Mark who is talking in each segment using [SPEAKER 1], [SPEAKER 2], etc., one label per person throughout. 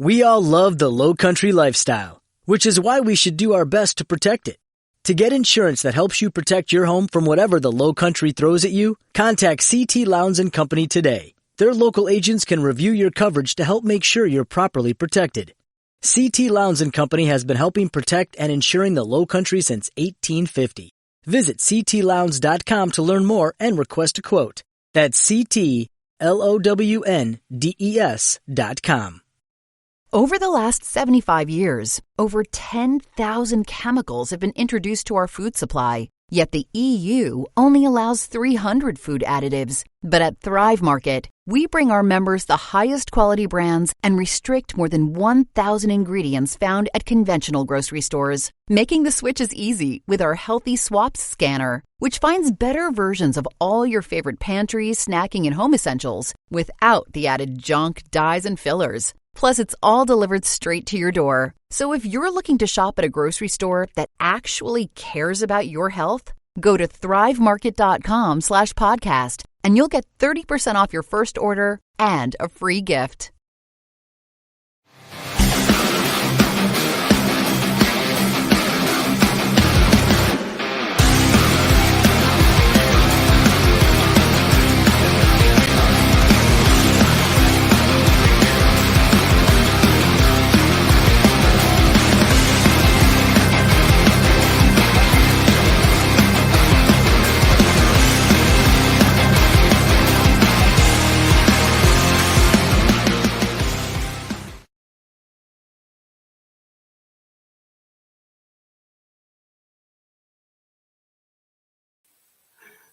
[SPEAKER 1] We all love the low country lifestyle, which is why we should do our best to protect it. To get insurance that helps you protect your home from whatever the low country throws at you, contact CT Lowndes and Company today. Their local agents can review your coverage to help make sure you're properly protected. CT Lowndes and Company has been helping protect and insuring the low country since 1850. Visit ctlowndes.com to learn more and request a quote. That's CTLOWNDES.com.
[SPEAKER 2] Over the last 75 years, over 10,000 chemicals have been introduced to our food supply. Yet the EU only allows 300 food additives. But at Thrive Market, we bring our members the highest quality brands and restrict more than 1,000 ingredients found at conventional grocery stores. Making the switch is easy with our Healthy Swaps scanner, which finds better versions of all your favorite pantry, snacking, and home essentials without the added junk, dyes, and fillers. Plus, it's all delivered straight to your door. So if you're looking to shop at a grocery store that actually cares about your health, go to thrivemarket.com/podcast and you'll get 30% off your first order and a free gift.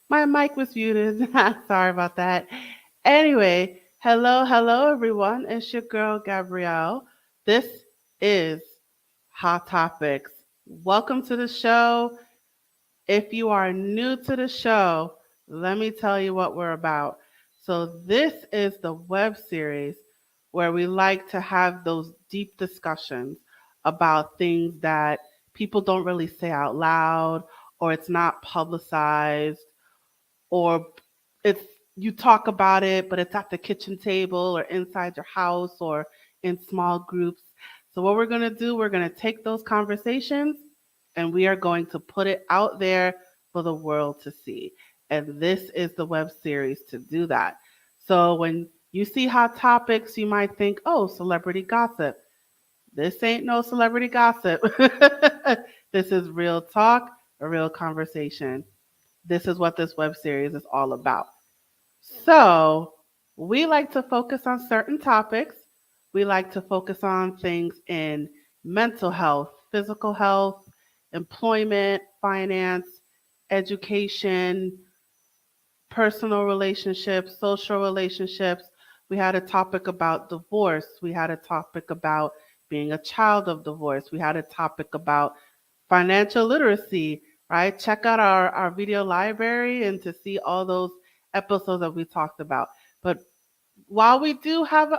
[SPEAKER 3] My mic was muted. Sorry about that. Anyway, hello, everyone. It's your girl, Gabrielle. This is Hot Topics. Welcome to the show. If you are new to the show, let me tell you what we're about. So this is the web series where we like to have those deep discussions about things that people don't really say out loud, or it's not publicized, or it's you talk about it, but it's at the kitchen table or inside your house or in small groups. So what we're going to do, we're going to take those conversations and we are going to put it out there for the world to see. And this is the web series to do that. So when you see Hot Topics, you might think, oh, celebrity gossip. This ain't no celebrity gossip. This is real talk, a real conversation. This is what this web series is all about. So we like to focus on certain topics. We like to focus on things in mental health, physical health, employment, finance, education, personal relationships, social relationships. We had a topic about divorce. We had a topic about being a child of divorce. We had a topic about financial literacy, right? Check out our video library and to see all those episodes that we talked about. But while we do have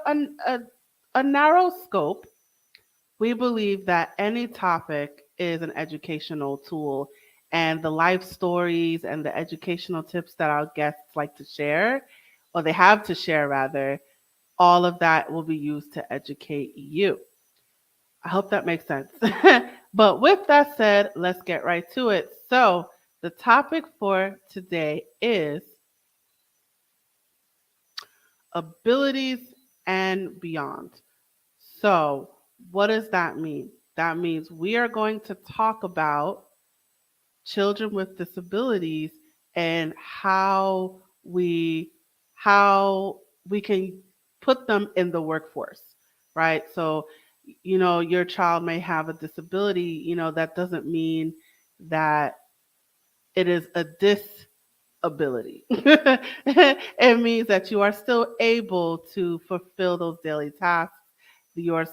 [SPEAKER 3] a narrow scope, we believe that any topic is an educational tool, and the life stories and the educational tips that our guests like to share, or they have to share rather, all of that will be used to educate you. I hope that makes sense. But with that said, let's get right to it. So the topic for today is abilities and beyond. So what does that mean? That means we are going to talk about children with disabilities and how we can put them in the workforce, right? So your child may have a disability, that doesn't mean that it is a disability. It means that you are still able to fulfill those daily tasks. They're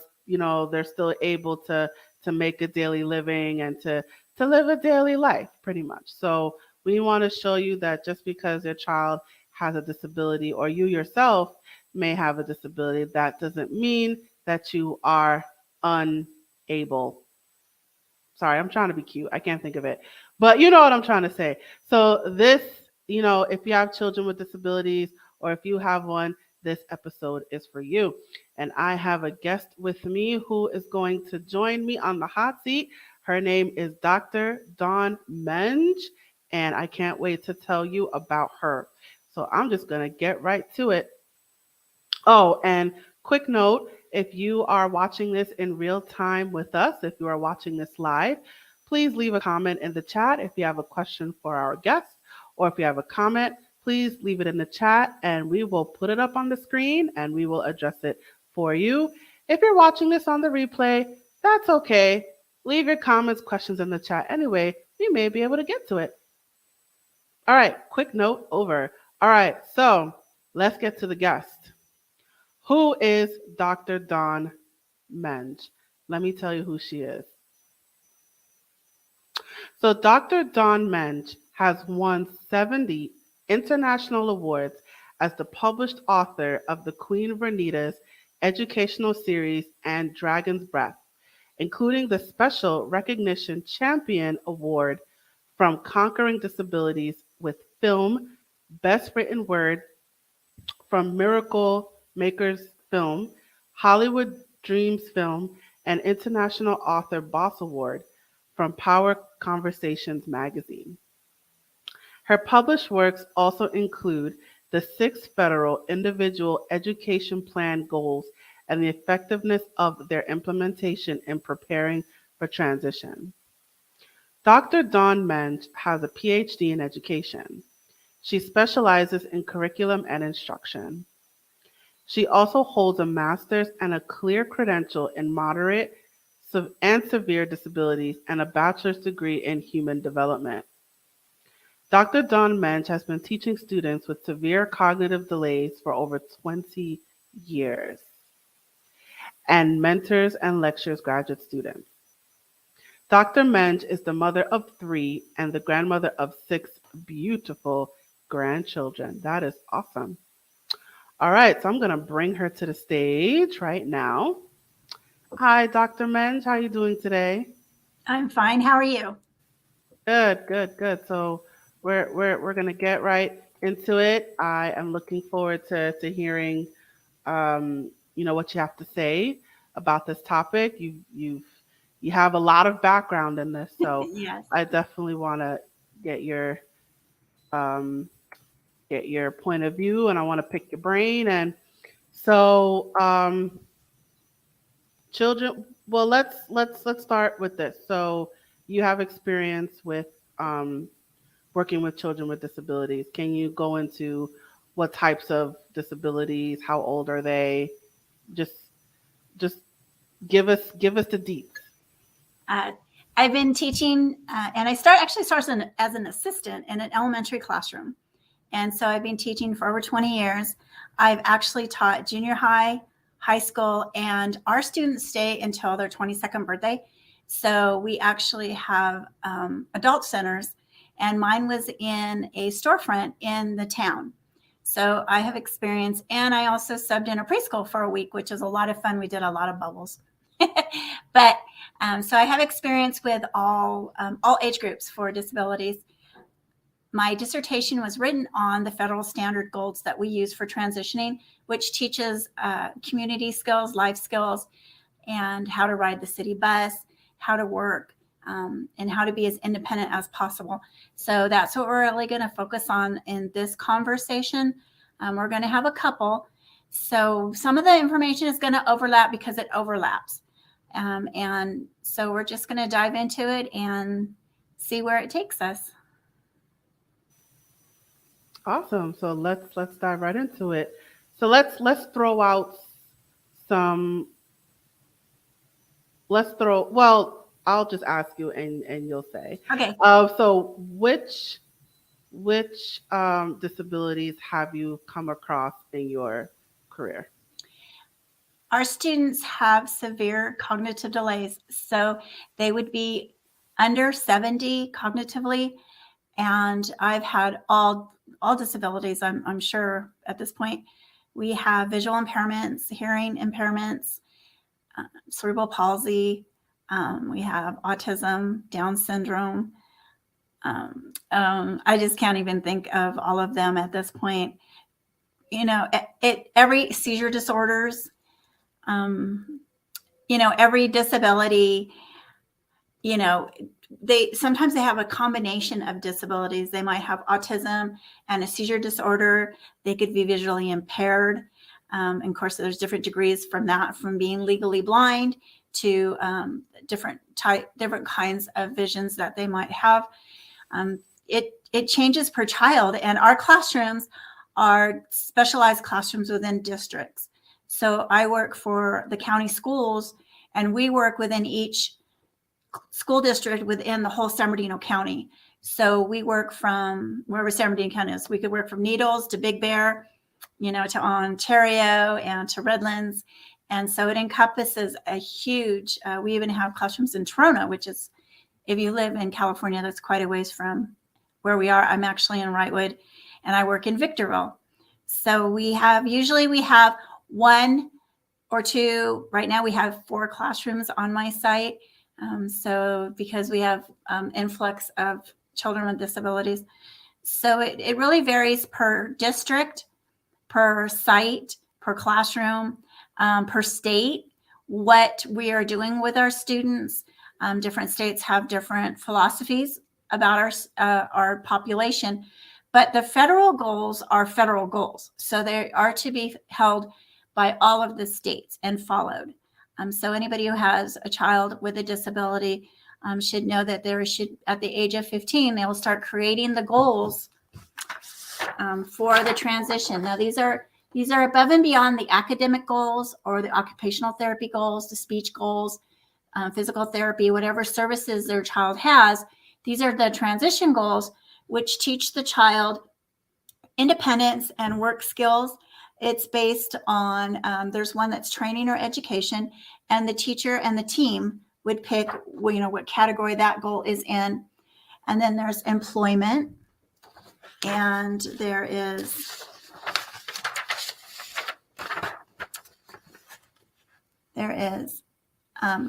[SPEAKER 3] still able to make a daily living and to live a daily life, pretty much. So we want to show you that just because your child has a disability or you yourself may have a disability, that doesn't mean that you are unable. Sorry, I'm trying to be cute. I can't think of it. But you know what I'm trying to say. So this, if you have children with disabilities or if you have one, this episode is for you. And I have a guest with me who is going to join me on the hot seat. Her name is Dr. Dawn Menge, and I can't wait to tell you about her. So I'm just going to get right to it. Oh, and quick note, if you are watching this in real time with us, if you are watching this live, please leave a comment in the chat if you have a question for our guest, or if you have a comment, please leave it in the chat and we will put it up on the screen and we will address it for you. If you're watching this on the replay, that's okay. Leave your comments, questions in the chat anyway. We may be able to get to it. All right, quick note over. All right, so let's get to the guest. Who is Dr. Dawn Menge? Let me tell you who she is. So Dr. Dawn Menge has won 70 international awards as the published author of the Queen Vernita's educational series and Dragon's Breath, including the Special Recognition Champion Award from Conquering Disabilities with Film, Best Written Word from Miracle Makers Film, Hollywood Dreams Film, and International Author Boss Award from Power Conversations magazine. Her published works also include the 6 federal individual education plan goals and the effectiveness of their implementation in preparing for transition. Dr. Dawn Menge has a PhD in education. She specializes in curriculum and instruction. She also holds a master's and a clear credential in moderate and severe disabilities and a bachelor's degree in human development. Dr. Dawn Menge has been teaching students with severe cognitive delays for over 20 years and mentors and lectures graduate students. Dr. Menge is the mother of 3 and the grandmother of 6 beautiful grandchildren. That is awesome. All right, so I'm going to bring her to the stage right now. Hi, Dr. Menge. How are you doing today?
[SPEAKER 4] I'm fine. How are you?
[SPEAKER 3] Good. So we're going to get right into it. I am looking forward to hearing what you have to say about this topic. You have a lot of background in this, so
[SPEAKER 4] Yes.
[SPEAKER 3] I definitely want to get your point of view, and I want to pick your brain. And so, children. Well, let's start with this. So, you have experience with working with children with disabilities. Can you go into what types of disabilities? How old are they? Just give us the deets.
[SPEAKER 4] I've been teaching, and I started as an assistant in an elementary classroom. And so I've been teaching for over 20 years. I've actually taught junior high, high school, and our students stay until their 22nd birthday. So we actually have adult centers, and mine was in a storefront in the town. So I have experience, and I also subbed in a preschool for a week, which is a lot of fun. We did a lot of bubbles. But so I have experience with all age groups for disabilities. My dissertation was written on the federal standard goals that we use for transitioning, which teaches community skills, life skills, and how to ride the city bus, how to work, and how to be as independent as possible. So that's what we're really going to focus on in this conversation. We're going to have a couple. So some of the information is going to overlap because it overlaps. And so we're just going to dive into it and see where it takes us.
[SPEAKER 3] Awesome. So let's dive right into it. So let's throw out some. Well, I'll just ask you and you'll say.
[SPEAKER 4] Okay.
[SPEAKER 3] So which disabilities have you come across in your career?
[SPEAKER 4] Our students have severe cognitive delays, so they would be under 70 cognitively, and I've had all disabilities. I'm sure at this point. We have visual impairments, hearing impairments, cerebral palsy. We have autism, Down syndrome. I just can't even think of all of them at this point. every seizure disorders, every disability, they sometimes have a combination of disabilities. They might have autism and a seizure disorder. They could be visually impaired. And of course, there's different degrees from that, from being legally blind to different kinds of visions that they might have. It changes per child, and our classrooms are specialized classrooms within districts. So I work for the county schools, and we work within each school district within the whole San Bernardino County. So we work from wherever San Bernardino County is. We could work from Needles to Big Bear, to Ontario and to Redlands. And so it encompasses a huge, we even have classrooms in Toronto, which is, if you live in California, that's quite a ways from where we are. I'm actually in Wrightwood, and I work in Victorville. So usually we have one or two. Right now we have 4 classrooms on my site. So because we have influx of children with disabilities. So it really varies per district, per site, per classroom, per state, what we are doing with our students. Different states have different philosophies about our population, but the federal goals are federal goals. So they are to be held by all of the states and followed. So anybody who has a child with a disability should know that at the age of 15, they will start creating the goals for the transition. Now, these are above and beyond the academic goals or the occupational therapy goals, the speech goals, physical therapy, whatever services their child has. These are the transition goals, which teach the child independence and work skills. It's based on, there's one that's training or education, and the teacher and the team would pick, what category that goal is in. And then there's employment, and there is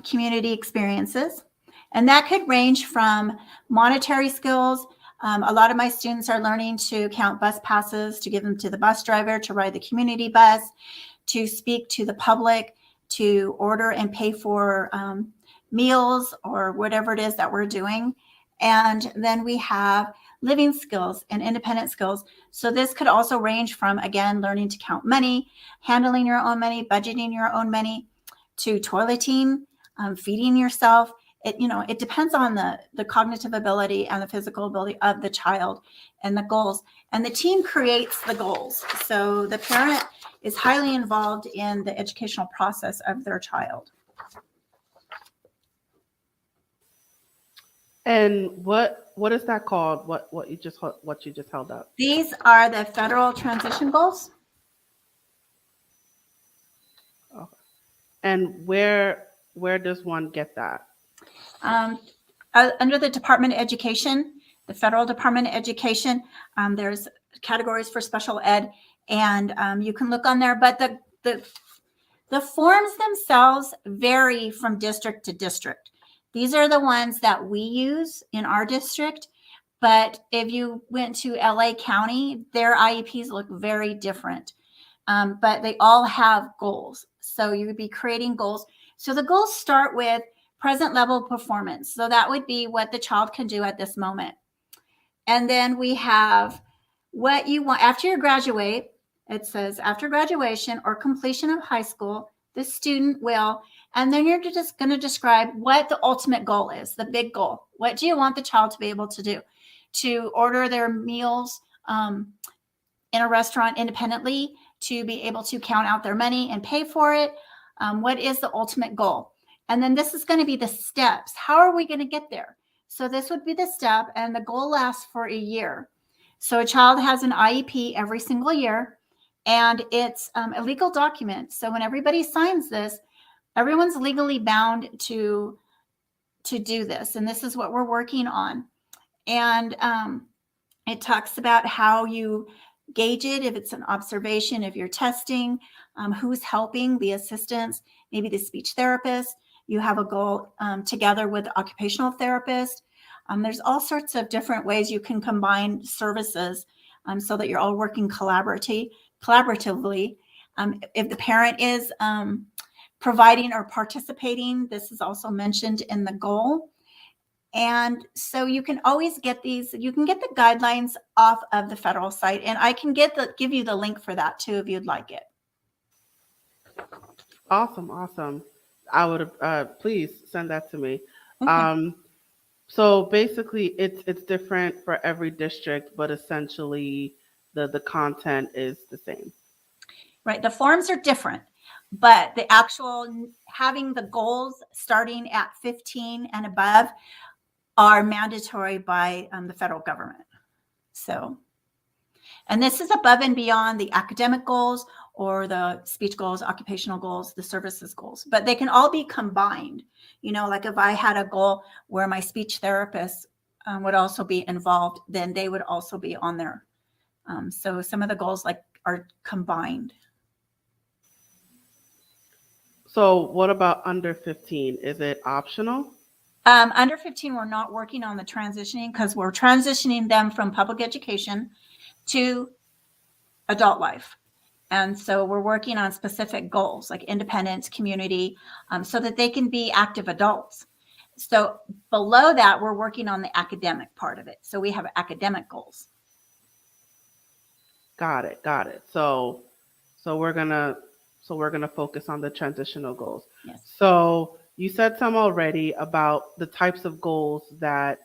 [SPEAKER 4] community experiences. And that could range from monetary skills. A lot of my students are learning to count bus passes, to give them to the bus driver, to ride the community bus, to speak to the public, to order and pay for meals or whatever it is that we're doing. And then we have living skills and independent skills. So this could also range from, again, learning to count money, handling your own money, budgeting your own money, to toileting, feeding yourself. It depends on the cognitive ability and the physical ability of the child and the goals. And the team creates the goals. So the parent is highly involved in the educational process of their child.
[SPEAKER 3] And what is that called? What you just held up?
[SPEAKER 4] These are the federal transition goals.
[SPEAKER 3] Okay. And where does one get that?
[SPEAKER 4] Under the Department of Education, the Federal Department of Education, there's categories for special ed, and you can look on there. But the forms themselves vary from district to district. These are the ones that we use in our district. But if you went to LA County, their IEPs look very different. But they all have goals. So you would be creating goals. So the goals start with present level performance. So that would be what the child can do at this moment. And then we have what you want after you graduate. It says after graduation or completion of high school, the student will, and then you're just going to describe what the ultimate goal is, the big goal. What do you want the child to be able to do? To order their meals in a restaurant independently, to be able to count out their money and pay for it. What is the ultimate goal? And then this is going to be the steps. How are we going to get there? So this would be the step, and the goal lasts for a year. So a child has an IEP every single year, and it's a legal document. So when everybody signs this, everyone's legally bound to do this. And this is what we're working on. And it talks about how you gauge it, if it's an observation, if you're testing, who's helping, the assistants, maybe the speech therapist. You have a goal together with the occupational therapist. There's all sorts of different ways you can combine services so that you're all working collaboratively collaboratively. If the parent is providing or participating, this is also mentioned in the goal. And so you can always get these, you can get the guidelines off of the federal site, and I can give you the link for that too if you'd like it.
[SPEAKER 3] Awesome. I would please send that to me.
[SPEAKER 4] Okay.
[SPEAKER 3] So basically, it's different for every district, but essentially the content is the same.
[SPEAKER 4] Right. The forms are different, but the actual having the goals starting at 15 and above are mandatory by the federal government. So, and this is above and beyond the academic goals or the speech goals, occupational goals, the services goals, but they can all be combined. You know, like if I had a goal where my speech therapist would also be involved, then they would also be on there. So some of the goals are combined.
[SPEAKER 3] So what about under 15? Is it optional?
[SPEAKER 4] Under 15, we're not working on the transitioning because we're transitioning them from public education to adult life. And so we're working on specific goals like independence, community, so that they can be active adults. So below that, we're working on the academic part of it. So we have academic goals.
[SPEAKER 3] Got it. So we're gonna focus on the transitional goals.
[SPEAKER 4] Yes.
[SPEAKER 3] So you said some already about the types of goals that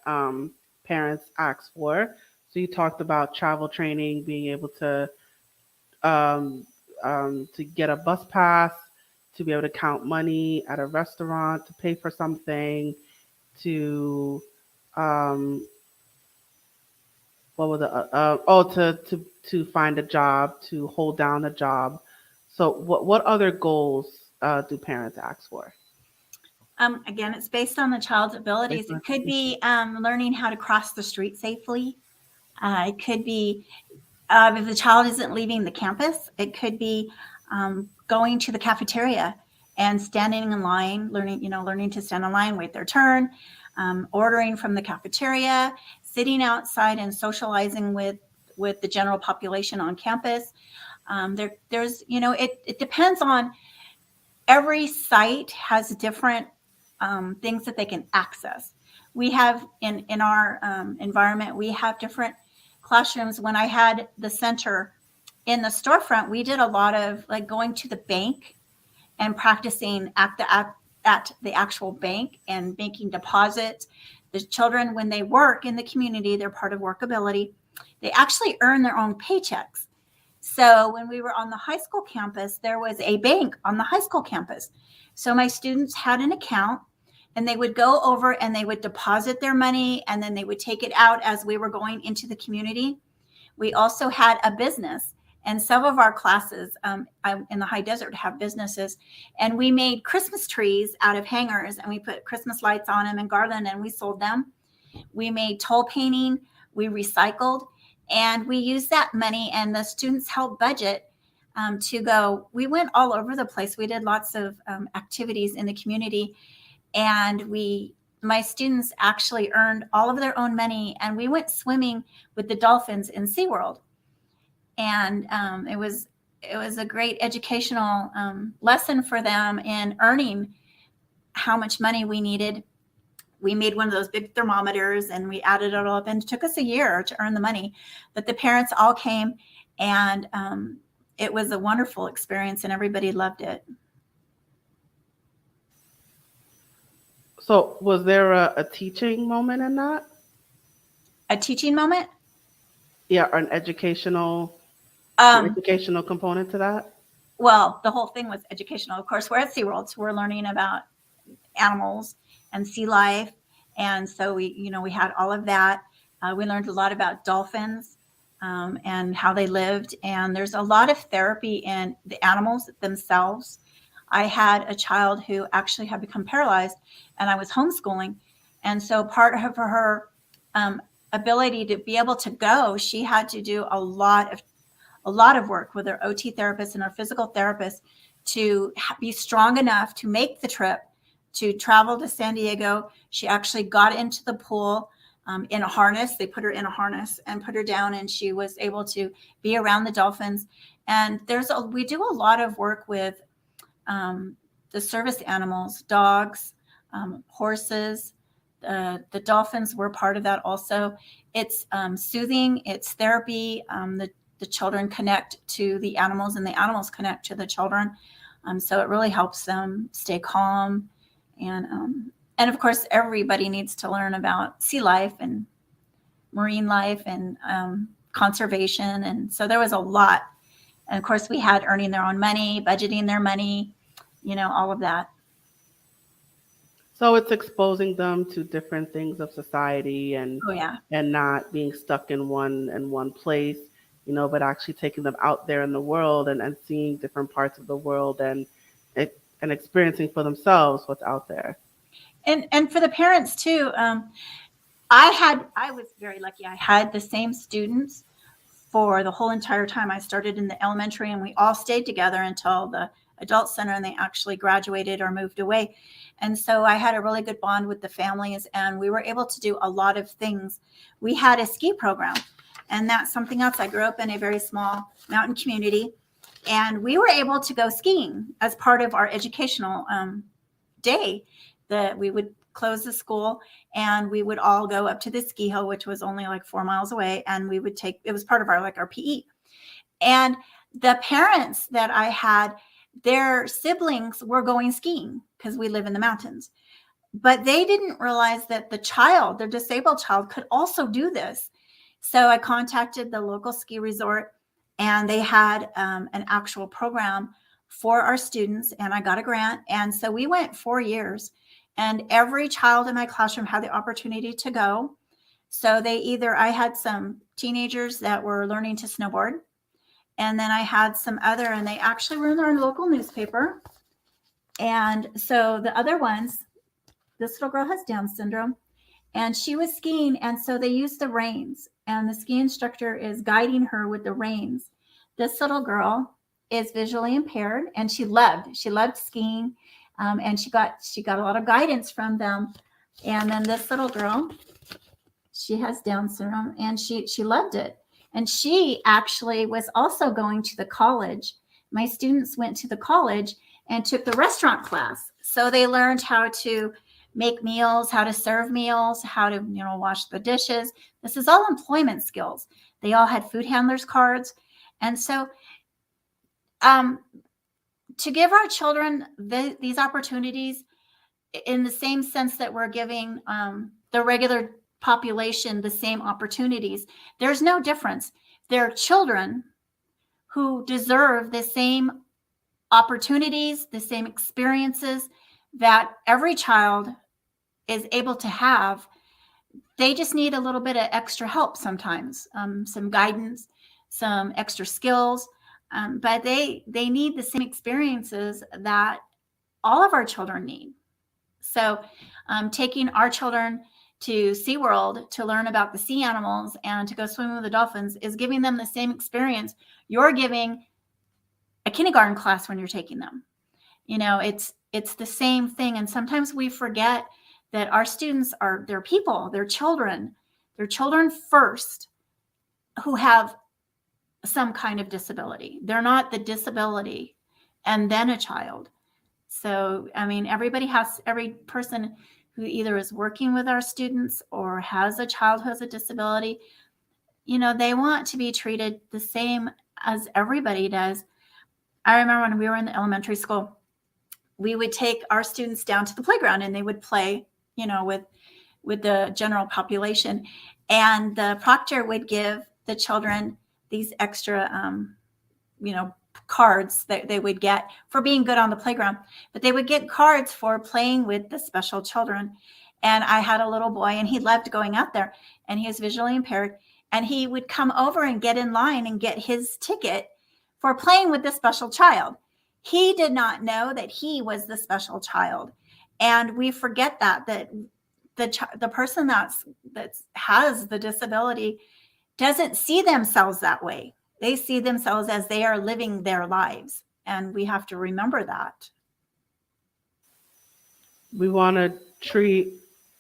[SPEAKER 3] parents ask for. So you talked about travel training, being able to get a bus pass, to be able to count money at a restaurant, to pay for something, to what was it? To find a job, to hold down a job. So what other goals do parents ask for?
[SPEAKER 4] Again, it's based on the child's abilities. It could be learning how to cross the street safely. It could be if the child isn't leaving the campus, it could be going to the cafeteria and standing in line, learning to stand in line, wait their turn, ordering from the cafeteria, sitting outside and socializing with the general population on campus. There's, it depends on, every site has different things that they can access. We have in our environment, we have different classrooms. When I had the center in the storefront, we did a lot of like going to the bank and practicing at the actual bank and making deposits. The children, when they work in the community, they're part of workability. They actually earn their own paychecks. So when we were on the high school campus, there was a bank on the high school campus. So my students had an account and they would go over and they would deposit their money and then they would take it out as we were going into the community. We also had a business, and some of our classes in the high desert have businesses, and we made Christmas trees out of hangers and we put Christmas lights on them and garland and we sold them. We made toll painting, we recycled, and we used that money and the students helped budget to go. We went all over the place. We did lots of activities in the community, and my students actually earned all of their own money, and we went swimming with the dolphins in SeaWorld. And it was a great educational lesson for them in earning how much money we needed. We made one of those big thermometers and we added it all up, and it took us a year to earn the money. But the parents all came, and it was a wonderful experience and everybody loved it.
[SPEAKER 3] So was there a teaching moment in that?
[SPEAKER 4] A teaching moment?
[SPEAKER 3] Yeah, or an educational component to that?
[SPEAKER 4] Well, the whole thing was educational. Of course, we're at SeaWorld, so we're learning about animals and sea life. And so we had all of that. We learned a lot about dolphins and how they lived. And there's a lot of therapy in the animals themselves. I had a child who actually had become paralyzed, and I was homeschooling. And so part of her ability to be able to go, she had to do a lot of work with her OT therapist and her physical therapist to be strong enough to make the trip, to travel to San Diego. She actually got into the pool in a harness. They put her in a harness and put her down, and she was able to be around the dolphins. And we do a lot of work with the service animals, dogs, horses. The dolphins were part of that also. It's soothing, it's therapy. The children connect to the animals and the animals connect to the children. So it really helps them stay calm. And of course, everybody needs to learn about sea life and marine life and conservation. And so there was a lot. And of course, we had earning their own money, budgeting their money, all of that.
[SPEAKER 3] So it's exposing them to different things of society and
[SPEAKER 4] Oh, yeah.
[SPEAKER 3] and not being stuck in one place, but actually taking them out there in the world and seeing different parts of the world and experiencing for themselves what's out there.
[SPEAKER 4] And for the parents too, I was very lucky. I had the same students for the whole entire time. I started in the elementary, and we all stayed together until the adult center, and they actually graduated or moved away. And so I had a really good bond with the families, and we were able to do a lot of things. We had a ski program, and that's something else. I grew up in a very small mountain community, and we were able to go skiing as part of our educational day. That we would close the school and we would all go up to the ski hill, which was only like 4 miles away. And we would it was part of our PE. And the parents that I had, their siblings were going skiing because we live in the mountains, but they didn't realize that their disabled child could also do this. So I contacted the local ski resort, and they had an actual program for our students, and I got a grant. And so we went 4 years. And every child in my classroom had the opportunity to go. So I had some teenagers that were learning to snowboard. And then I had some and they actually were in our local newspaper. And so the other ones, this little girl has Down syndrome, and she was skiing. And so they used the reins, and the ski instructor is guiding her with the reins. This little girl is visually impaired, and she loved skiing. And she got a lot of guidance from them. And then this little girl, she has Down syndrome, and she loved it. And she actually was also going to the college. My students went to the college and took the restaurant class. So they learned how to make meals, how to serve meals, how to, wash the dishes. This is all employment skills. They all had food handlers cards. And so, to give our children these opportunities in the same sense that we're giving the regular population the same opportunities, there's no difference. They're children who deserve the same opportunities, the same experiences that every child is able to have. They just need a little bit of extra help sometimes, some guidance, some extra skills. But they need the same experiences that all of our children need. So taking our children to SeaWorld to learn about the sea animals and to go swimming with the dolphins is giving them the same experience you're giving a kindergarten class when you're taking them. It's the same thing. And sometimes we forget that our students they're people, they're children first who have some kind of disability. They're not the disability and then a child. So, every person who either is working with our students or has a child who has a disability, they want to be treated the same as everybody does. I remember when we were in the elementary school, we would take our students down to the playground and they would play, with the general population. And the proctor would give the children these extra, cards that they would get for being good on the playground, but they would get cards for playing with the special children. And I had a little boy, and he loved going out there, and he was visually impaired, and he would come over and get in line and get his ticket for playing with the special child. He did not know that he was the special child. And we forget that the person that has the disability doesn't see themselves that way. They see themselves as they are living their lives. And we have to remember that.
[SPEAKER 3] We want to treat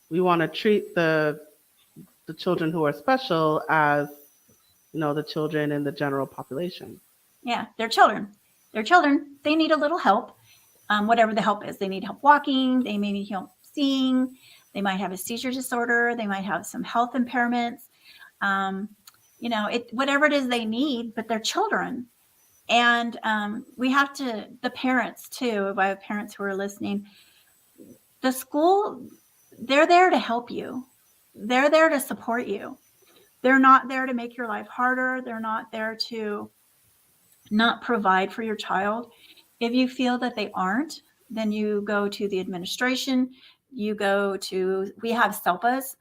[SPEAKER 3] the children who are special as, the children in the general population.
[SPEAKER 4] Yeah, they're children. They're children. They need a little help, whatever the help is. They need help walking. They may need help seeing. They might have a seizure disorder. They might have some health impairments. Um, whatever it is they need, but they're children. And we have to, the parents too, if I have parents who are listening, the school, they're there to help you. They're there to support you. They're not there to make your life harder. They're not there to not provide for your child. If you feel that they aren't, then you go to the administration. We have SELPAs.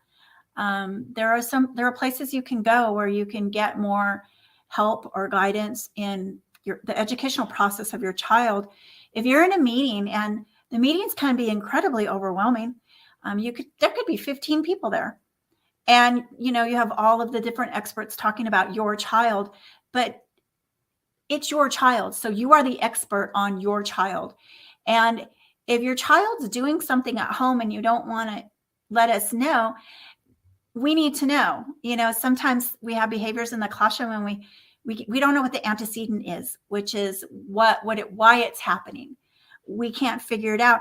[SPEAKER 4] There are places you can go where you can get more help or guidance in the educational process of your child. If you're in a meeting, and the meetings can be incredibly overwhelming, there could be 15 people there, and you have all of the different experts talking about your child, but it's your child, so you are the expert on your child. And if your child's doing something at home and you don't want to let us know, we need to know. Sometimes we have behaviors in the classroom and we don't know what the antecedent is, which is why it's happening. We can't figure it out.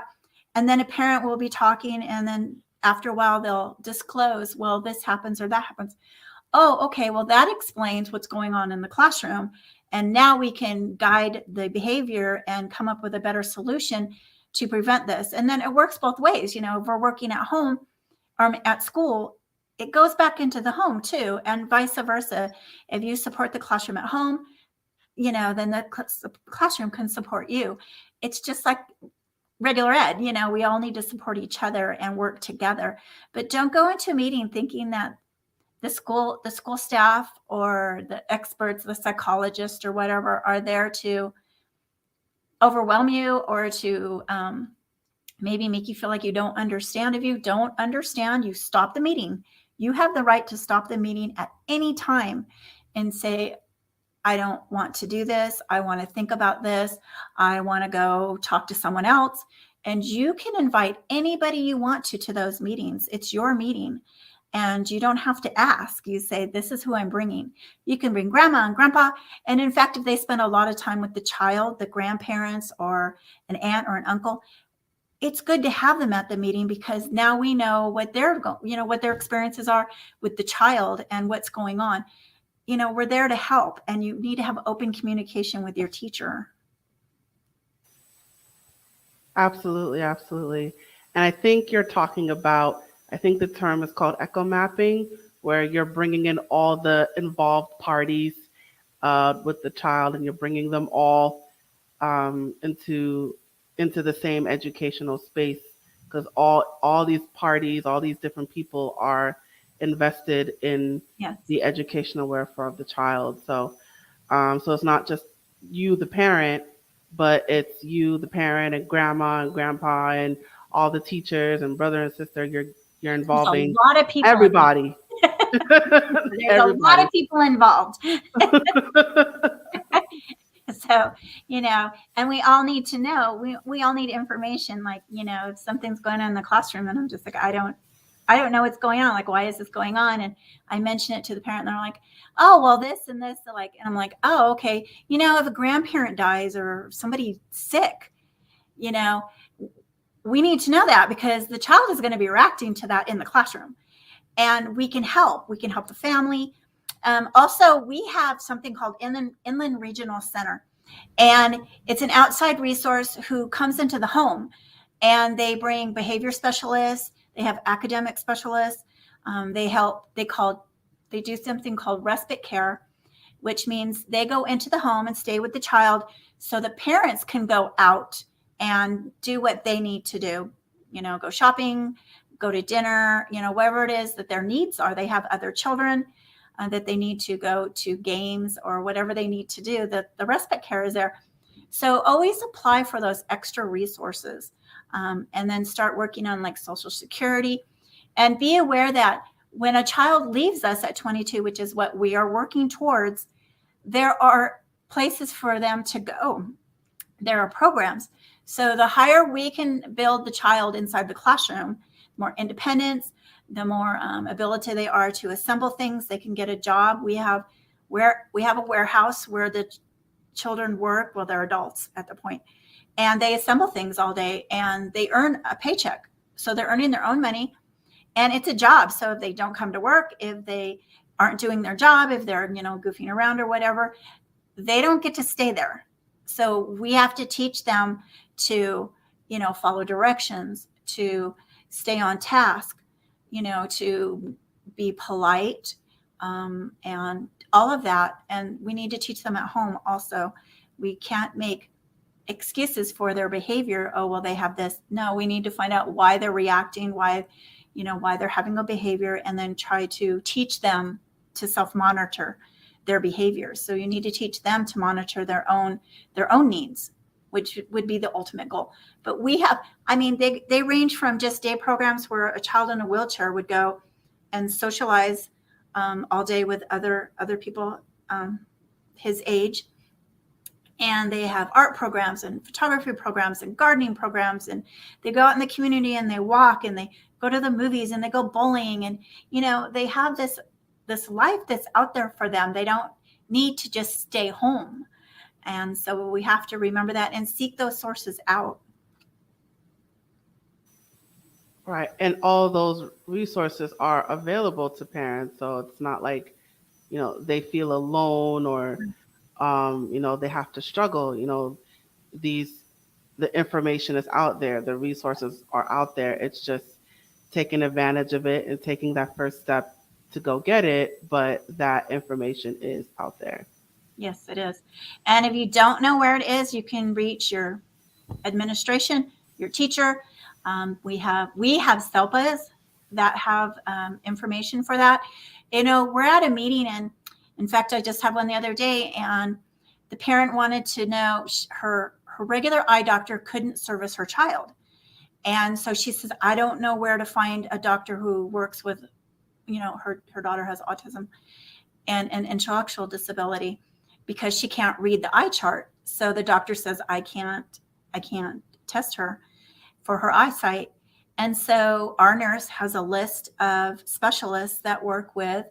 [SPEAKER 4] And then a parent will be talking, and then after a while they'll disclose, well, this happens or that happens. Oh, okay, well, that explains what's going on in the classroom. And now we can guide the behavior and come up with a better solution to prevent this. And then it works both ways. If we're working at home or at school, it goes back into the home too, and vice versa. If you support the classroom at home, then the classroom can support you. It's just like regular ed. We all need to support each other and work together. But don't go into a meeting thinking that the school staff or the experts, the psychologist or whatever, are there to overwhelm you or to maybe make you feel like you don't understand. If you don't understand, you stop the meeting. You have the right to stop the meeting at any time and say, I don't want to do this. I want to think about this. I want to go talk to someone else. And you can invite anybody you want to those meetings. It's your meeting. And you don't have to ask. You say, this is who I'm bringing. You can bring grandma and grandpa. And in fact, if they spend a lot of time with the child, the grandparents or an aunt or an uncle, it's good to have them at the meeting, because now we know what what their experiences are with the child and what's going on. We're there to help, and you need to have open communication with your teacher.
[SPEAKER 3] Absolutely, absolutely. And I think you're talking about, I think the term is called echo mapping, where you're bringing in all the involved parties with the child, and you're bringing them all into the same educational space, because all these parties, all these different people are invested in the educational welfare of the child. So it's not just you, the parent, but it's you, the parent, and grandma and grandpa and all the teachers and brother and sister. You're involving
[SPEAKER 4] a lot of people.
[SPEAKER 3] Everybody.
[SPEAKER 4] There's a lot of people involved. So, and we all need to know, we all need information. Like, if something's going on in the classroom and I'm just like, I don't know what's going on. Like, why is this going on? And I mention it to the parent and they're like, oh, well, this and this. And I'm like, oh, okay. If a grandparent dies or somebody's sick, we need to know that, because the child is going to be reacting to that in the classroom, and we can help. We can help the family. Also, we have something called Inland Regional Center, and it's an outside resource who comes into the home, and they bring behavior specialists. They have academic specialists. They do something called respite care, which means they go into the home and stay with the child, so the parents can go out and do what they need to do, go shopping, go to dinner, whatever it is that their needs are. They have other children that they need to go to games or whatever they need to do. The respite care is there. So always apply for those extra resources, and then start working on like Social Security, and be aware that when a child leaves us at 22, which is what we are working towards, there are places for them to go. There are programs. So the higher we can build the child inside the classroom, the more independence, the more ability they are to assemble things. They can get a job. We have a warehouse where children work, well, they're adults at the point, and they assemble things all day and they earn a paycheck. So they're earning their own money, and it's a job. So if they don't come to work, if they aren't doing their job, if they're, goofing around or whatever, they don't get to stay there. So we have to teach them to, follow directions, to stay on task, to be polite, and all of that. And we need to teach them at home also. We can't make excuses for their behavior. Oh, well, they have this. No, we need to find out why they're reacting, why they're having a behavior, and then try to teach them to self-monitor their behaviors. So you need to teach them to monitor their own needs, which would be the ultimate goal. But we have, they range from just day programs where a child in a wheelchair would go and socialize all day with other people his age. And they have art programs and photography programs and gardening programs. And they go out in the community and they walk and they go to the movies and they go bowling. And, they have this life that's out there for them. They don't need to just stay home. And so we have to remember that and seek those sources out.
[SPEAKER 3] Right. And all those resources are available to parents. So it's not like, they feel alone or, they have to struggle. The information is out there. The resources are out there. It's just taking advantage of it and taking that first step to go get it. But that information is out there.
[SPEAKER 4] Yes, it is. And if you don't know where it is, you can reach your administration, your teacher. We have SELPAs that have information for that. We're at a meeting, and in fact, I just had one the other day, and the parent wanted to know her regular eye doctor couldn't service her child. And so she says, I don't know where to find a doctor who works with, her daughter has autism and intellectual disability, because she can't read the eye chart. So the doctor says, I can't test her for her eyesight. And so our nurse has a list of specialists that work with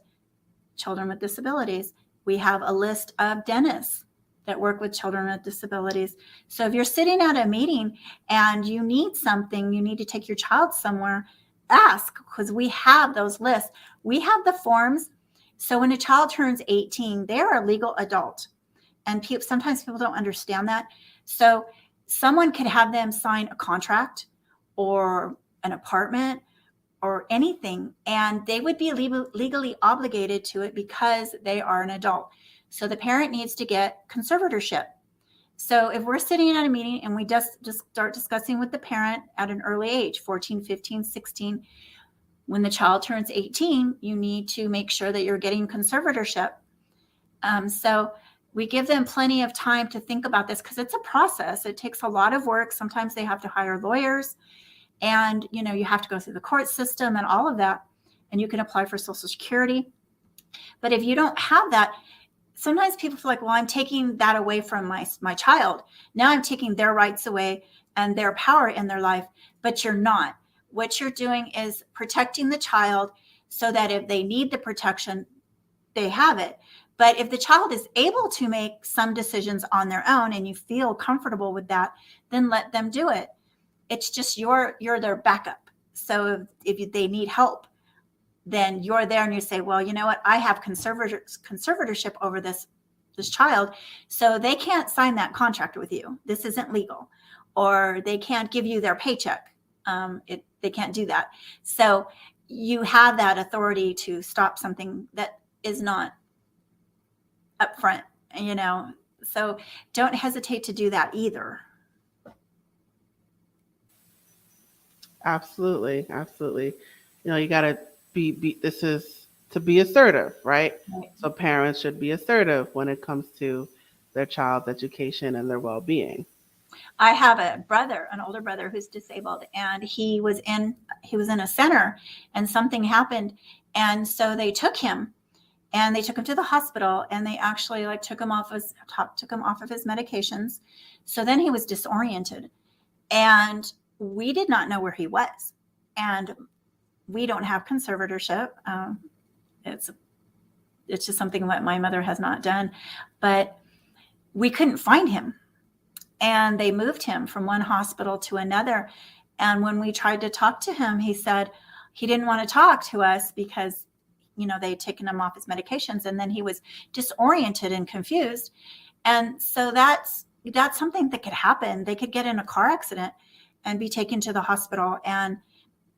[SPEAKER 4] children with disabilities. We have a list of dentists that work with children with disabilities. So if you're sitting at a meeting and you need something, you need to take your child somewhere, ask, because we have those lists. We have the forms. So when a child turns 18, they're a legal adult. And sometimes people don't understand that. So someone could have them sign a contract or an apartment or anything, and they would be legally obligated to it because they are an adult. So the parent needs to get conservatorship. So if we're sitting at a meeting and we just start discussing with the parent at an early age, 14, 15, 16, when the child turns 18, you need to make sure that you're getting conservatorship. So we give them plenty of time to think about this, because it's a process. It takes a lot of work. Sometimes they have to hire lawyers, and you have to go through the court system and all of that, and you can apply for Social Security. But if you don't have that, sometimes people feel like, well, I'm taking that away from my child. Now I'm taking their rights away and their power in their life, but you're not. What you're doing is protecting the child so that if they need the protection, they have it. But if the child is able to make some decisions on their own and you feel comfortable with that, then let them do it. It's just you're their backup. So if they need help, then you're there and you say, well, you know what? I have conservatorship over this child, so they can't sign that contract with you. This isn't legal. Or they can't give you their paycheck. They can't do that. So you have that authority to stop something that is not upfront, so don't hesitate to do that either.
[SPEAKER 3] Absolutely. You got to this is to be assertive, right? So parents should be assertive when it comes to their child's education and their well-being.
[SPEAKER 4] I have an older brother who's disabled, and he was in a center, and something happened, and so they took him to the hospital, and they actually took him off of his medications. So then he was disoriented, and we did not know where he was, and we don't have conservatorship. It's just something that my mother has not done, but we couldn't find him. And they moved him from one hospital to another. And when we tried to talk to him, he said he didn't want to talk to us because, they'd taken him off his medications, and then he was disoriented and confused. And so that's something that could happen. They could get in a car accident and be taken to the hospital. And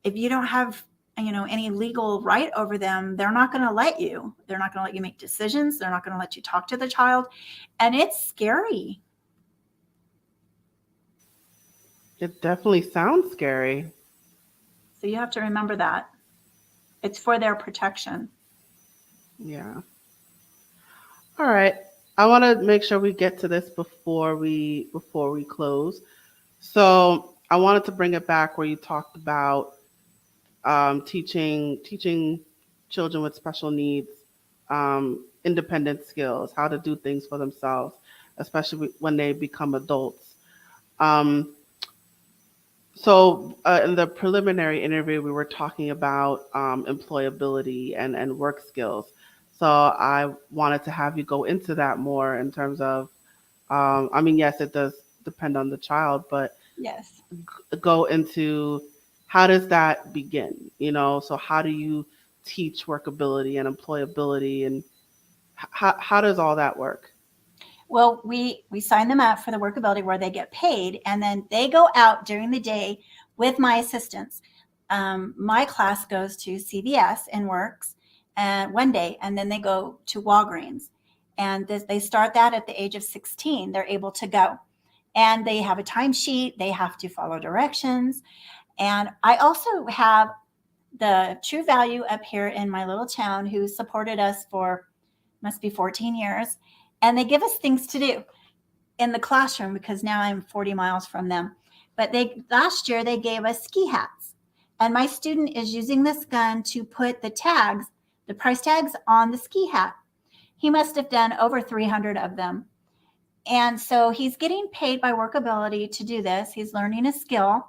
[SPEAKER 4] if you don't have, any legal right over them, they're not going to let you. They're not going to let you make decisions. They're not going to let you talk to the child. And it's scary.
[SPEAKER 3] It definitely sounds scary.
[SPEAKER 4] So you have to remember that. It's for their protection.
[SPEAKER 3] Yeah. All right. I want to make sure we get to this before we close. So I wanted to bring it back where you talked about teaching children with special needs independent skills, how to do things for themselves, especially when they become adults. So in the preliminary interview, we were talking about employability and work skills. So I wanted to have you go into that more in terms of, yes, it does depend on the child, but
[SPEAKER 4] Yes.
[SPEAKER 3] go into how does that begin? So how do you teach workability and employability, and how does all that work?
[SPEAKER 4] Well, we sign them up for the workability where they get paid, and then they go out during the day with my assistants. My class goes to CVS and works one day, and then they go to Walgreens. And they start that at the age of 16. They're able to go. And they have a timesheet. They have to follow directions. And I also have the True Value up here in my little town who supported us for must be 14 years. And they give us things to do in the classroom because now I'm 40 miles from them. But last year they gave us ski hats. And my student is using this gun to put the price tags on the ski hat. He must have done over 300 of them. And so he's getting paid by workability to do this. He's learning a skill.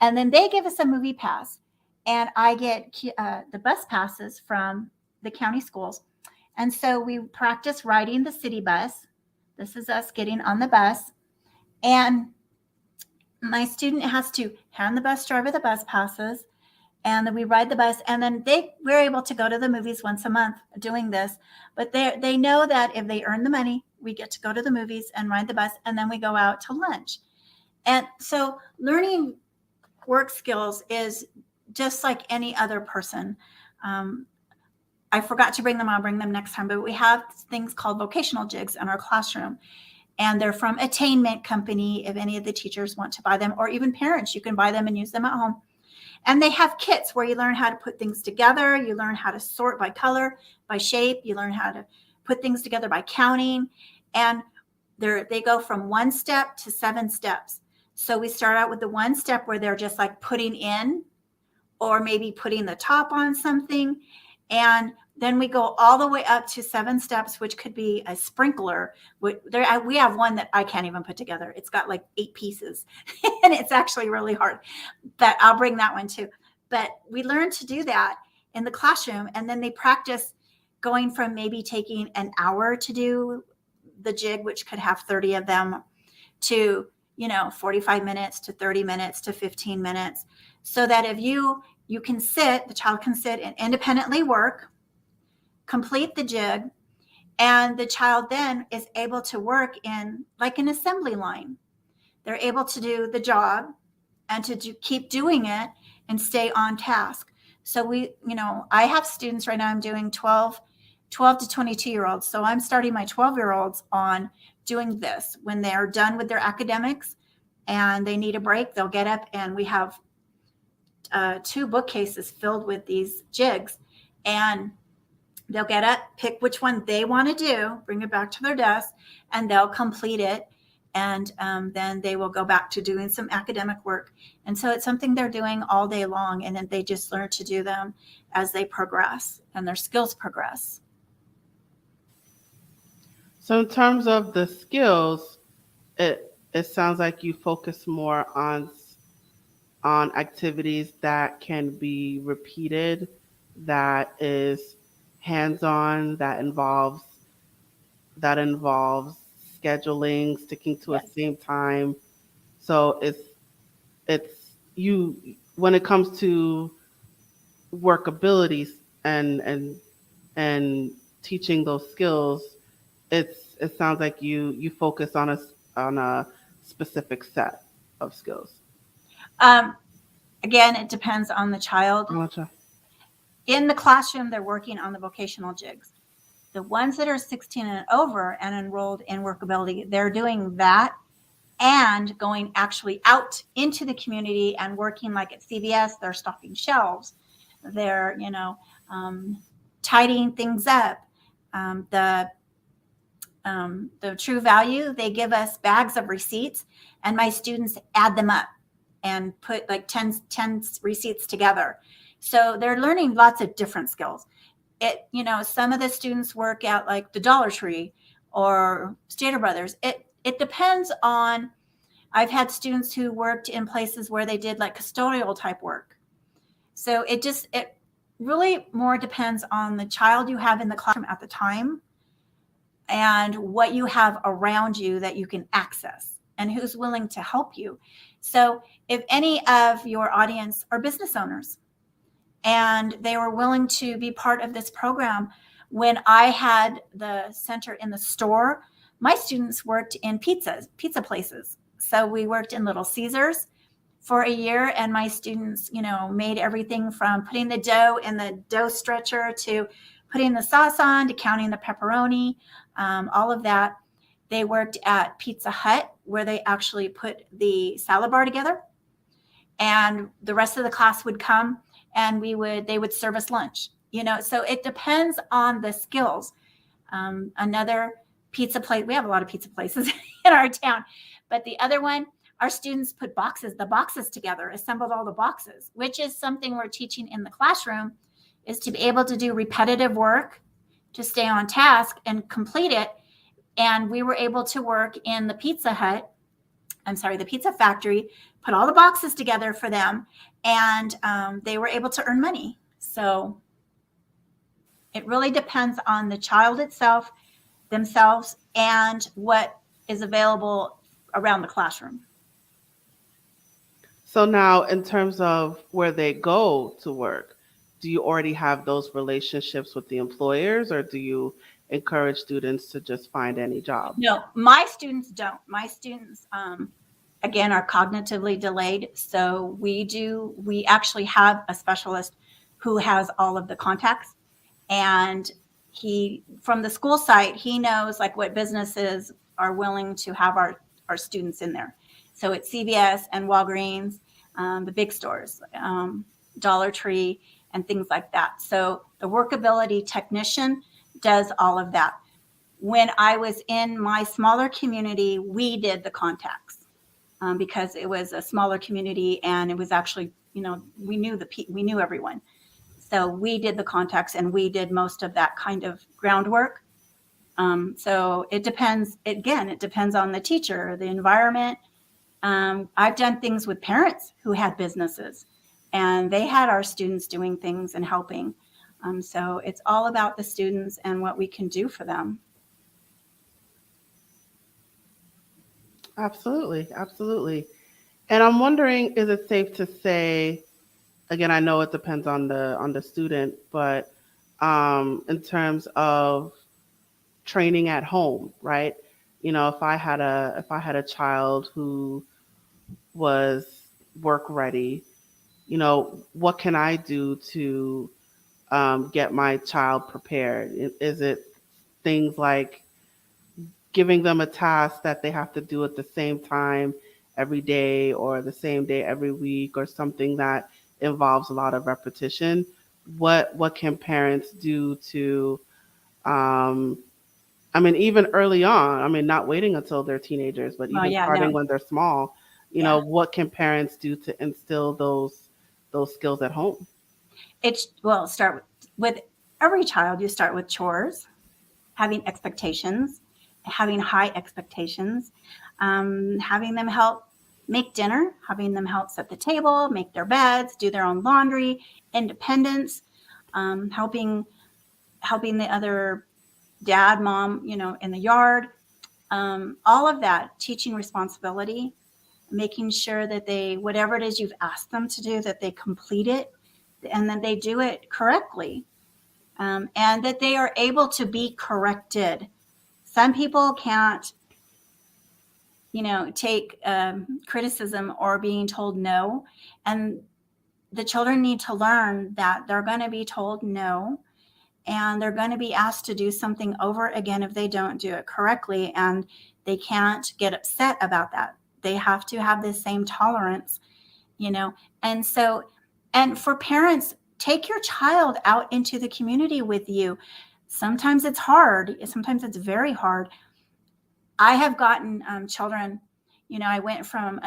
[SPEAKER 4] And then they give us a movie pass. And I get the bus passes from the county schools. And so we practice riding the city bus. This is us getting on the bus. And my student has to hand the bus driver the bus passes. And then we ride the bus. And then we're able to go to the movies once a month doing this. But they know that if they earn the money, we get to go to the movies and ride the bus. And then we go out to lunch. And so learning work skills is just like any other person. I forgot to bring them. I'll bring them next time. But we have things called vocational jigs in our classroom. And they're from Attainment Company, if any of the teachers want to buy them, or even parents, you can buy them and use them at home. And they have kits where you learn how to put things together. You learn how to sort by color, by shape. You learn how to put things together by counting. And they go from 1 step to 7 steps. So we start out with the 1 step where they're just like putting in or maybe putting the top on something. And then we go all the way up to 7 steps, which could be a sprinkler. We have one that I can't even put together. It's got like 8 pieces and it's actually really hard, but I'll bring that one too. But we learn to do that in the classroom. And then they practice going from maybe taking an hour to do the jig, which could have 30 of them, to 45 minutes to 30 minutes to 15 minutes, so that if you can the child can sit and independently work, complete the jig, and the child then is able to work in like an assembly line. They're able to do the job and to keep doing it and stay on task. So I have students right now, I'm doing 12 to 22-year-olds. So I'm starting my 12-year-olds on doing this. When they're done with their academics and they need a break, they'll get up, and we have 2 bookcases filled with these jigs, and they'll get up, pick which one they want to do, bring it back to their desk, and they'll complete it. And then they will go back to doing some academic work. And so it's something they're doing all day long, and then they just learn to do them as they progress and their skills progress.
[SPEAKER 3] So in terms of the skills, it sounds like you focus more on activities that can be repeated, that is hands-on, that involves scheduling, sticking to a
[SPEAKER 4] Yes.
[SPEAKER 3] same time. So it's you when it comes to workabilities and teaching those skills, it sounds like you focus on a specific set of skills.
[SPEAKER 4] Um, Again, it depends on the child.
[SPEAKER 3] Gotcha.
[SPEAKER 4] In the classroom, they're working on the vocational jigs. The ones that are 16 and over and enrolled in workability, they're doing that and going actually out into the community and working like at CVS. They're stocking shelves. They're, tidying things up. Um, the the True Value, they give us bags of receipts, and my students add them up and put like 10 receipts together. So they're learning lots of different skills. Some of the students work at like the Dollar Tree or Stater Brothers. It depends on. I've had students who worked in places where they did like custodial type work. So it really more depends on the child you have in the classroom at the time and what you have around you that you can access and who's willing to help you. So if any of your audience are business owners and they were willing to be part of this program, when I had the center in the store, my students worked in pizza places. So we worked in Little Caesars for a year, and my students, made everything from putting the dough in the dough stretcher to putting the sauce on to counting the pepperoni, all of that. They worked at Pizza Hut, where they actually put the salad bar together, and the rest of the class would come and they would serve us lunch. So it depends on the skills. Another pizza place, we have a lot of pizza places in our town, but the other one, our students put the boxes together, assembled all the boxes, which is something we're teaching in the classroom, is to be able to do repetitive work, to stay on task and complete it. And we were able to work in the Pizza Factory, put all the boxes together for them, and they were able to earn money. So it really depends on the child themselves, and what is available around the classroom.
[SPEAKER 3] So now, in terms of where they go to work, do you already have those relationships with the employers, or do you encourage students to just find any job?
[SPEAKER 4] No, my students don't. My students, again, are cognitively delayed. So we actually have a specialist who has all of the contacts. And from the school site, he knows like what businesses are willing to have our students in there. So it's CVS and Walgreens, the big stores, Dollar Tree, and things like that. So the workability technician does all of that. When I was in my smaller community, we did the contacts because it was a smaller community, and it was actually, we knew everyone. So we did the contacts, and we did most of that kind of groundwork. So it depends. Again, it depends on the teacher, the environment. I've done things with parents who had businesses, and they had our students doing things and helping. So it's all about the students and what we can do for them.
[SPEAKER 3] Absolutely, absolutely. And I'm wondering, is it safe to say, again, I know it depends on the student, but in terms of training at home, right? If I had a child who was work ready, what can I do to get my child prepared? Is it things like giving them a task that they have to do at the same time every day, or the same day every week, or something that involves a lot of repetition? What can parents do to even early on, not waiting until they're teenagers, but even starting when they're small, what can parents do to instill those skills at home?
[SPEAKER 4] Start with every child. You start with chores, having expectations, having high expectations, having them help make dinner, having them help set the table, make their beds, do their own laundry, independence, helping the other dad, mom, in the yard. all of that, teaching responsibility, making sure that they, whatever it is you've asked them to do, that they complete it and that they do it correctly, and that they are able to be corrected. Some people can't, take criticism or being told no. And the children need to learn that they're going to be told no, and they're going to be asked to do something over again if they don't do it correctly. And they can't get upset about that. They have to have the same tolerance, And so, and for parents, take your child out into the community with you. Sometimes it's hard. Sometimes it's very hard. I have gotten children, I went from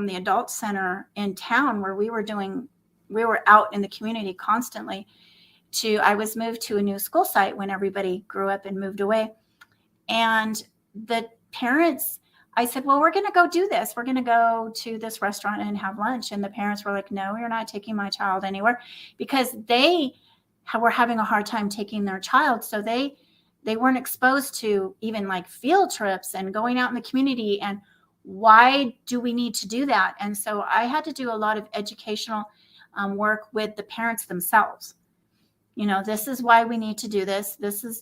[SPEAKER 4] the adult center in town where we were out in the community constantly, I was moved to a new school site when everybody grew up and moved away. And the parents, I said, well, we're going to go do this. We're going to go to this restaurant and have lunch. And the parents were like, no, you're not taking my child anywhere, because they were having a hard time taking their child. So they weren't exposed to even like field trips and going out in the community. And why do we need to do that? And so I had to do a lot of educational work with the parents themselves. This is why we need to do this.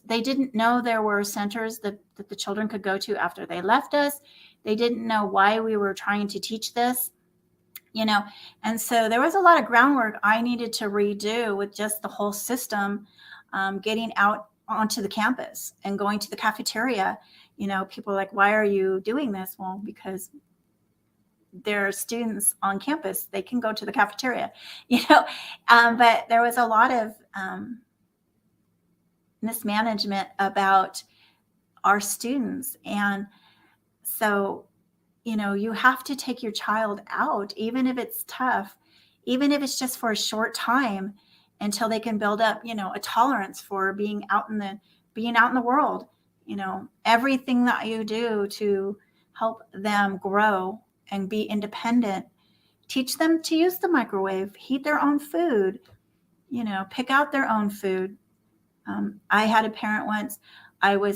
[SPEAKER 4] They didn't know there were centers that the children could go to after they left us. They didn't know why we were trying to teach this, and so there was a lot of groundwork I needed to redo with just the whole system, getting out onto the campus and going to the cafeteria. People are like, why are you doing this? Well, because there are students on campus, they can go to the cafeteria, but there was a lot of mismanagement about our students. And so, you have to take your child out, even if it's tough, even if it's just for a short time, until they can build up, a tolerance for being out in the world. Everything that you do to help them grow and be independent. Teach them to use the microwave, heat their own food, pick out their own food. I had a parent once, we were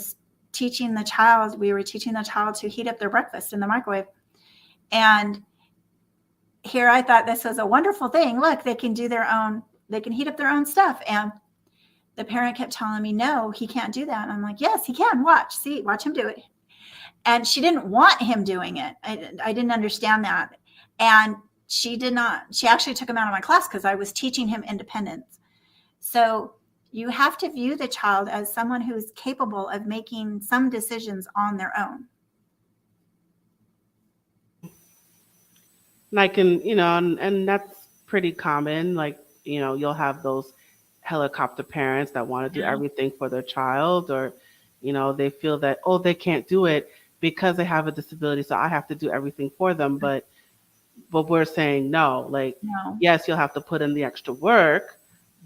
[SPEAKER 4] teaching the child to heat up their breakfast in the microwave. And here I thought this was a wonderful thing. Look, they can heat up their own stuff. And the parent kept telling me, no, he can't do that. And I'm like, yes, he can. Watch him do it. And she didn't want him doing it. I didn't understand that. And she actually took him out of my class because I was teaching him independence. So you have to view the child as someone who's capable of making some decisions on their own.
[SPEAKER 3] Like, and that's pretty common. Like, you'll have those helicopter parents that want to do everything for their child, or, they feel that, oh, they can't do it because they have a disability, so I have to do everything for them. But we're saying no. Like, no. Yes, you'll have to put in the extra work,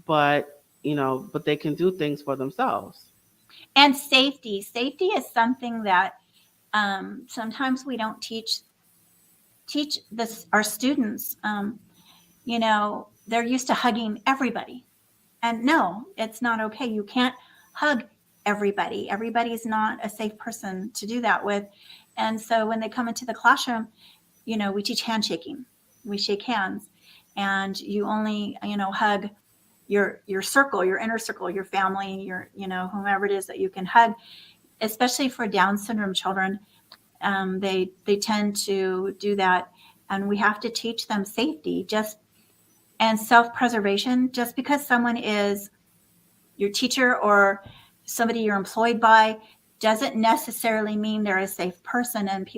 [SPEAKER 3] but they can do things for themselves.
[SPEAKER 4] And safety is something that sometimes we don't teach our students. They're used to hugging everybody, and no, it's not okay. You can't hug everybody. Everybody's not a safe person to do that with. And so when they come into the classroom, we teach handshaking. We shake hands, and you only, hug your circle, your inner circle, your family, your, whomever it is that you can hug. Especially for Down syndrome children, they tend to do that, and we have to teach them safety and self-preservation. Just because someone is your teacher or somebody you're employed by doesn't necessarily mean they're a safe person. And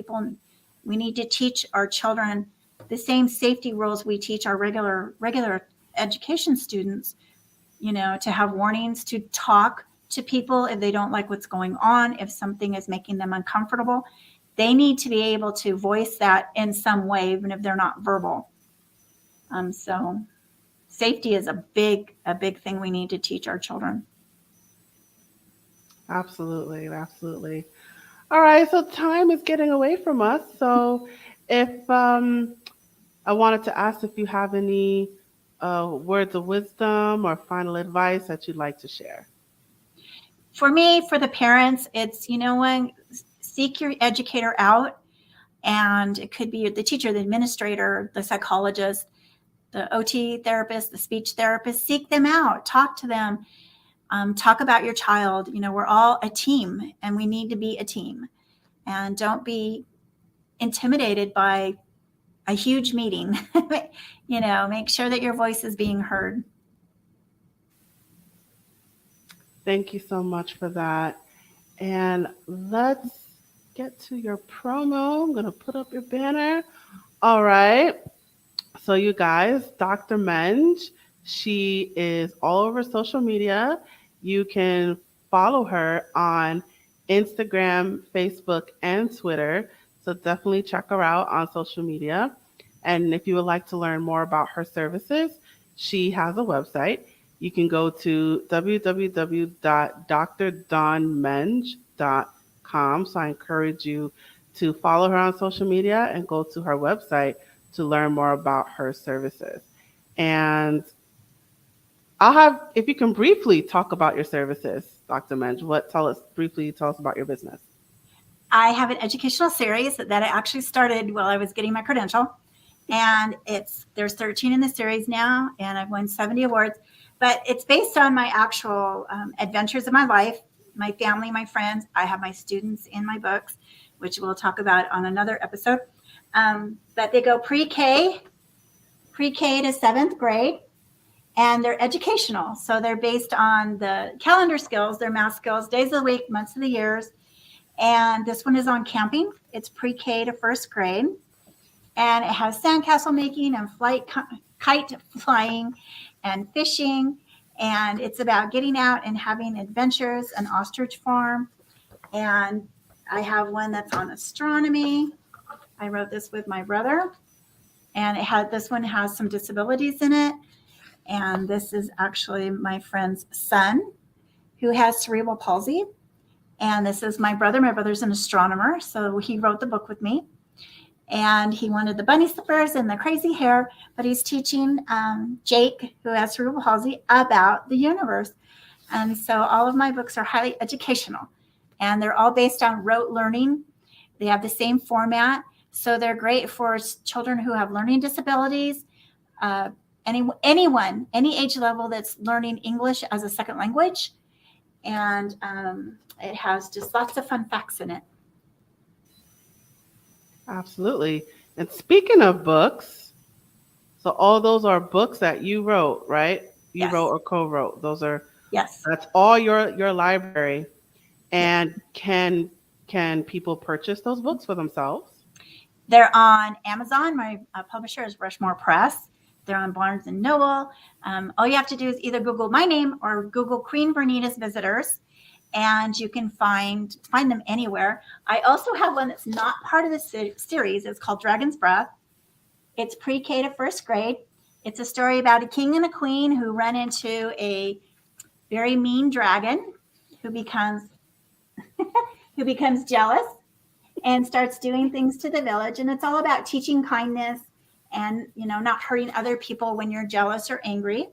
[SPEAKER 4] we need to teach our children the same safety rules we teach our regular education students, to have warnings, to talk to people if they don't like what's going on, if something is making them uncomfortable. They need to be able to voice that in some way, even if they're not verbal. So safety is a big thing we need to teach our children.
[SPEAKER 3] Absolutely. All right, so time is getting away from us. So if I wanted to ask if you have any words of wisdom or final advice that you'd like to share.
[SPEAKER 4] For me, for the parents, it's, when seek your educator out. And it could be the teacher, the administrator, the psychologist, the OT therapist, the speech therapist. Seek them out, talk to them, talk about your child. We're all a team, and we need to be a team. And don't be intimidated by a huge meeting. Make sure that your voice is being heard.
[SPEAKER 3] Thank you so much for that. And let's get to your promo. I'm going to put up your banner. All right. So you guys, Dr. Menge, she is all over social media. You can follow her on Instagram, Facebook, and Twitter. So definitely check her out on social media. And if you would like to learn more about her services, she has a website. You can go to www.drdawnmenge.com. So I encourage you to follow her on social media and go to her website to learn more about her services. And if you can briefly talk about your services, Dr. Menge, tell us about your business.
[SPEAKER 4] I have an educational series that I actually started while I was getting my credential. And there's 13 in the series now, and I've won 70 awards. But it's based on my actual adventures of my life, my family, my friends. I have my students in my books, which we'll talk about on another episode. But they go pre-K to 7th grade, and they're educational. So they're based on the calendar skills, their math skills, days of the week, months of the years. And this one is on camping. It's pre-K to 1st grade. And it has sandcastle making and kite flying and fishing. And it's about getting out and having adventures, an ostrich farm. And I have one that's on astronomy. I wrote this with my brother. And this one has some disabilities in it. And this is actually my friend's son who has cerebral palsy. And this is my brother. My brother's an astronomer. So he wrote the book with me. And he wanted the bunny slippers and the crazy hair, but he's teaching Jake, who has cerebral palsy, about the universe. And so all of my books are highly educational, and they're all based on rote learning. They have the same format, so they're great for children who have learning disabilities, anyone, any age level that's learning English as a second language. And it has just lots of fun facts in it. Absolutely.
[SPEAKER 3] And speaking of books, so all those are books that you wrote, right? You
[SPEAKER 4] Yes.
[SPEAKER 3] wrote or co-wrote. Those are,
[SPEAKER 4] Yes.
[SPEAKER 3] that's all your library. And can people purchase those books for themselves?
[SPEAKER 4] They're on Amazon. My publisher is Rushmore Press. They're on Barnes and Noble. All you have to do is either Google my name or Google Queen Vernita's Visitors, and you can find them anywhere. I also have one that's not part of the series. It's called Dragon's Breath. It's pre-K to 1st grade. It's a story about a king and a queen who run into a very mean dragon who becomes jealous and starts doing things to the village. And it's all about teaching kindness and, not hurting other people when you're jealous or angry.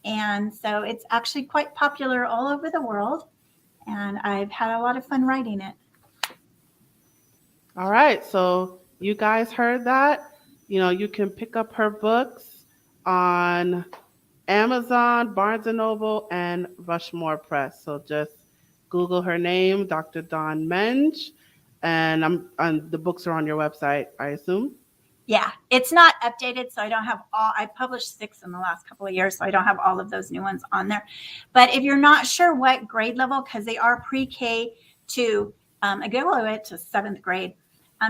[SPEAKER 4] And so it's actually quite popular all over the world. And I've had a lot of fun writing it.
[SPEAKER 3] All right. So you guys heard that. You can pick up her books on Amazon, Barnes & Noble, and Rushmore Press. So just Google her name, Dr. Dawn Menge, and the books are on your website, I assume?
[SPEAKER 4] Yeah, it's not updated, so I don't have all. I published 6 in the last couple of years, so I don't have all of those new ones on there. But if you're not sure what grade level, because they are pre-K to I go all the way to 7th grade,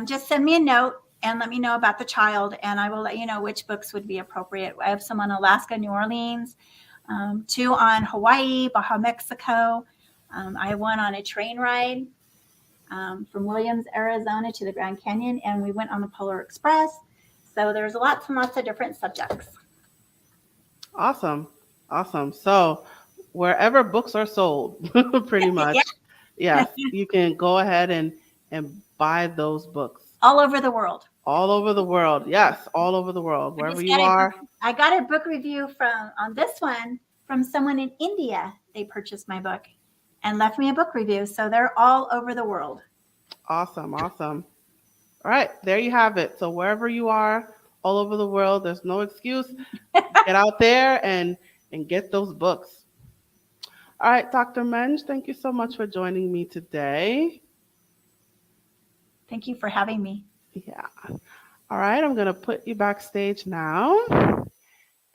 [SPEAKER 4] just send me a note and let me know about the child, and I will let you know which books would be appropriate. I have some on Alaska, New Orleans, 2 on Hawaii, Baja, Mexico. I have one on a train ride from Williams, Arizona to the Grand Canyon, and we went on the Polar Express. So there's lots and lots of different subjects.
[SPEAKER 3] Awesome. So wherever books are sold, pretty much, yeah, you can go ahead and buy those books.
[SPEAKER 4] All over the world.
[SPEAKER 3] All over the world. Yes, all over the world, wherever you are.
[SPEAKER 4] I got a book review on this one from someone in India. They purchased my book and left me a book review. So they're all over the world.
[SPEAKER 3] Awesome. Awesome. All right. There you have it. So wherever you are, all over the world, there's no excuse. Get out there and get those books. All right, Dr. Menge, thank you so much for joining me today.
[SPEAKER 4] Thank you for having me.
[SPEAKER 3] Yeah. All right, I'm going to put you backstage now.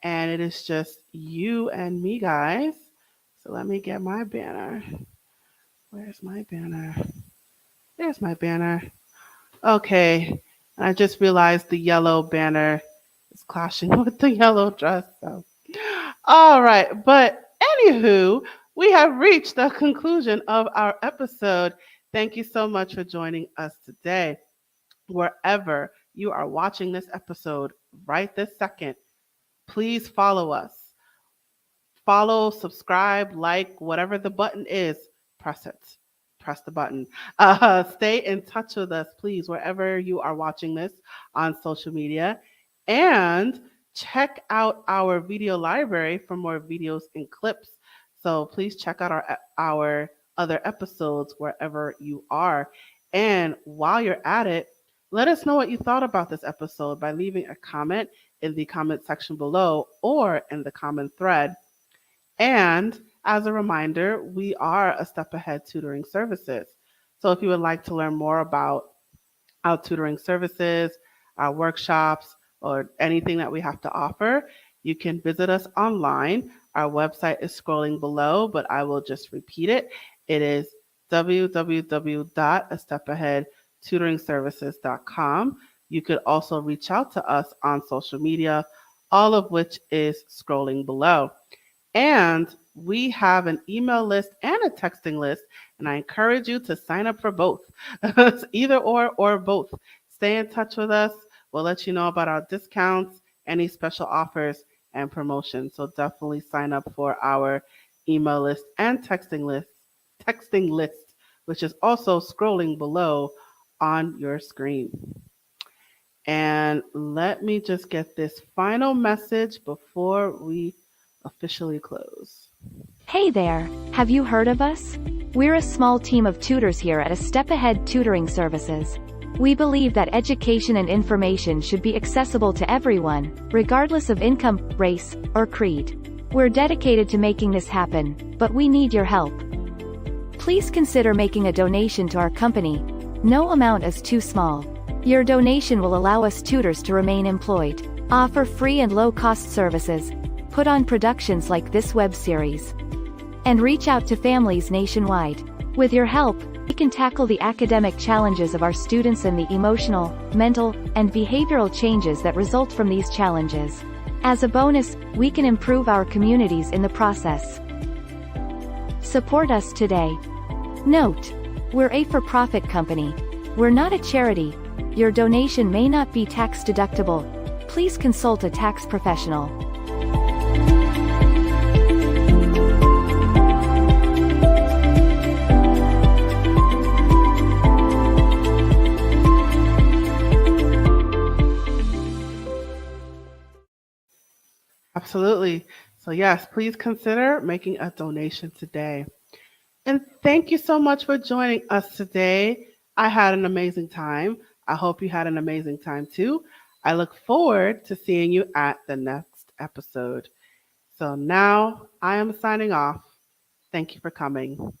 [SPEAKER 3] And it is just you and me, guys. So let me get my banner. Where's my banner? There's my banner. Okay. I just realized the yellow banner is clashing with the yellow dress. So, all right. But anywho, we have reached the conclusion of our episode. Thank you so much for joining us today. Wherever you are watching this episode right this second, please follow us. Follow, subscribe, like, whatever the button is, press it. Press the button. Stay in touch with us, please, wherever you are watching this on social media. And check out our video library for more videos and clips. So please check out our other episodes wherever you are. And while you're at it, let us know what you thought about this episode by leaving a comment in the comment section below or in the comment thread. And as a reminder, we are a Step Ahead Tutoring Services. So if you would like to learn more about our tutoring services, our workshops, or anything that we have to offer, you can visit us online. Our website is scrolling below, but I will just repeat it. It is www.astepaheadtutoringservices.com. You could also reach out to us on social media, all of which is scrolling below. And we have an email list and a texting list, and I encourage you to sign up for both, either or both. Stay in touch with us. We'll let you know about our discounts, any special offers, and promotions. So definitely sign up for our email list and texting list, which is also scrolling below on your screen. And let me just get this final message before we officially close.
[SPEAKER 5] Hey there, have you heard of us? We're a small team of tutors here at A Step Ahead Tutoring Services. We believe that education and information should be accessible to everyone, regardless of income, race, or creed. We're dedicated to making this happen, but we need your help. Please consider making a donation to our company. No amount is too small. Your donation will allow us tutors to remain employed, offer free and low-cost services, put on productions like this web series, and reach out to families nationwide. With your help, we can tackle the academic challenges of our students and the emotional, mental, and behavioral changes that result from these challenges. As a bonus, we can improve our communities in the process. Support us today. Note: we're a for-profit company. We're not a charity. Your donation may not be tax deductible. Please consult a tax professional.
[SPEAKER 3] Absolutely. So yes, please consider making a donation today. And thank you so much for joining us today. I had an amazing time. I hope you had an amazing time too. I look forward to seeing you at the next episode. So now I am signing off. Thank you for coming.